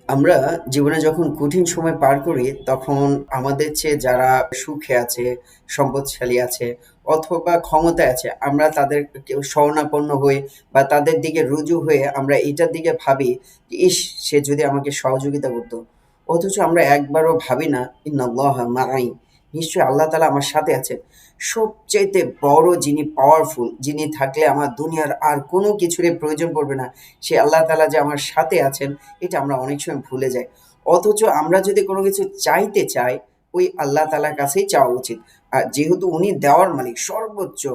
আমরা জীবনে যখন কঠিন সময় পার করি, তখন আমাদের চেয়ে যারা সুখে আছে, সম্পদশালী আছে অথবা ক্ষমতায় আছে, আমরা তাদেরকে শরণাপন্ন হয়ে বা তাদের দিকে রুজু হয়ে আমরা এটার দিকে ভাবি যে, ইস! সে যদি আমাকে সহযোগিতা করত। অথচ আমরা একবারও ভাবি না, ইন্নাল্লাহা মাআই, নিশ্চয়ই আল্লাহ তাআলা আমার সাথে আছেন। সবচাইতে বড় যিনি পাওয়ারফুল, যিনি থাকলে আমার দুনিয়ার আর কোনো কিছুরই প্রয়োজন পড়বে না, সে আল্লাহ তাআলা যে আমার সাথে আছেন, এটা আমরা অনেক সময় ভুলে যাই। অথচ আমরা যদি কোনো কিছু চাইতে চাই, ওই আল্লাহ তাআলার কাছেই চাওয়া উচিত। আর যেহেতু উনি দেওয়ার মালিক, সর্বোচ্চ,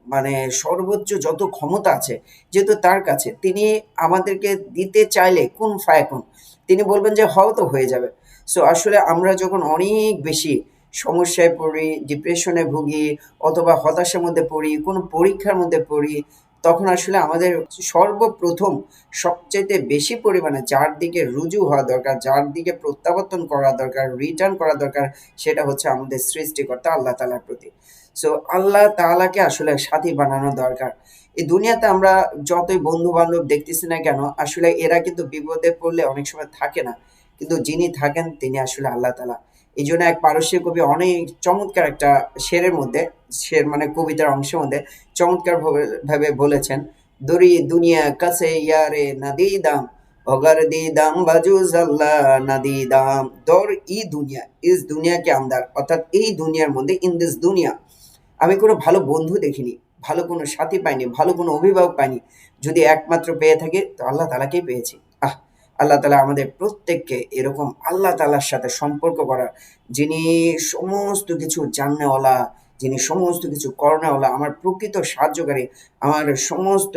মানে সর্বোচ্চ যত ক্ষমতা আছে, যেহেতু তার কাছে, তিনি আমাদেরকে দিতে চাইলে কুন ফায়াকুন, তিনি বলবেন যে হও তো হয়ে যাবে। সো আসলে আমরা যখন অনেক বেশি সমস্যায় পড়ি, ডিপ্রেশনে ভুগি অথবা হতাশার মধ্যে পড়ি, কোনো পরীক্ষার মধ্যে পড়ি, তখন আসলে আমাদের সর্বপ্রথম সবচাইতে বেশি পরিমাণে যার দিকে রুজু হওয়া দরকার, যার দিকে প্রত্যাবর্তন করা দরকার, রিটার্ন করা দরকার, সেটা হচ্ছে আমাদের সৃষ্টিকর্তা আল্লাহ তাআলার প্রতি। সো আল্লাহ তাআলাকে আসলে সাথী বানানো দরকার। এই দুনিয়াতে আমরা যতই বন্ধু-বান্ধব দেখতেছি না কেন, আসলে এরা কিন্তু বিপদে পড়লে অনেক সময় থাকে না। কিন্তু যিনি থাকেন তিনি আসলে আল্লাহ তাআলা। এইজন্য এক পারস্য কবি অনেক চমৎকার একটা শেরের মধ্যে, শের মানে কবিতার অংশের মধ্যে চমৎকার ভাবে বলেছেন, দরি দুনিয়া কাছে ইয়ারে নাদিদাম, অগর দিদাম বাজুজ আল্লাহ নাদিদাম, দর ই দুনিয়া, ইস দুনিয়া কে আন্দার, অর্থাৎ এই দুনিয়ার মধ্যে, ইন দিস দুনিয়া, আমি কোনো ভালো বন্ধু দেখিনি, ভালো কোনো সাথী পাইনি, ভালো কোনো অভিভাবক পাইনি। যদি একমাত্র পেয়ে থাকি তো আল্লাহ তাআলাকেই পেয়েছি। আহ! আল্লাহ তাআলা আমাদের প্রত্যেককে এরকম আল্লাহ তাআলার সাথে সম্পর্ক করার, যিনি সমস্ত কিছু জাননেওয়ালা, যিনি সমস্ত কিছু করনেওয়ালা, আমার প্রকৃত সাহায্যকারী, আমার সমস্ত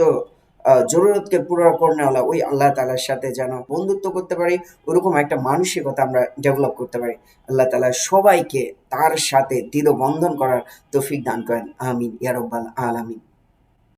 জরুরতকে পুরা করনেওয়ালা ওই আল্লাহ তাআলার সাথে যেন বন্ধুত্ব করতে পারি, ওরকম একটা মানসিকতা আমরা ডেভেলপ করতে পারি। আল্লাহ তাআলা সবাইকে তার সাথে দৃঢ় বন্ধন করার তৌফিক দান করেন। আমিন ইয়া রাব্বাল আলামিন।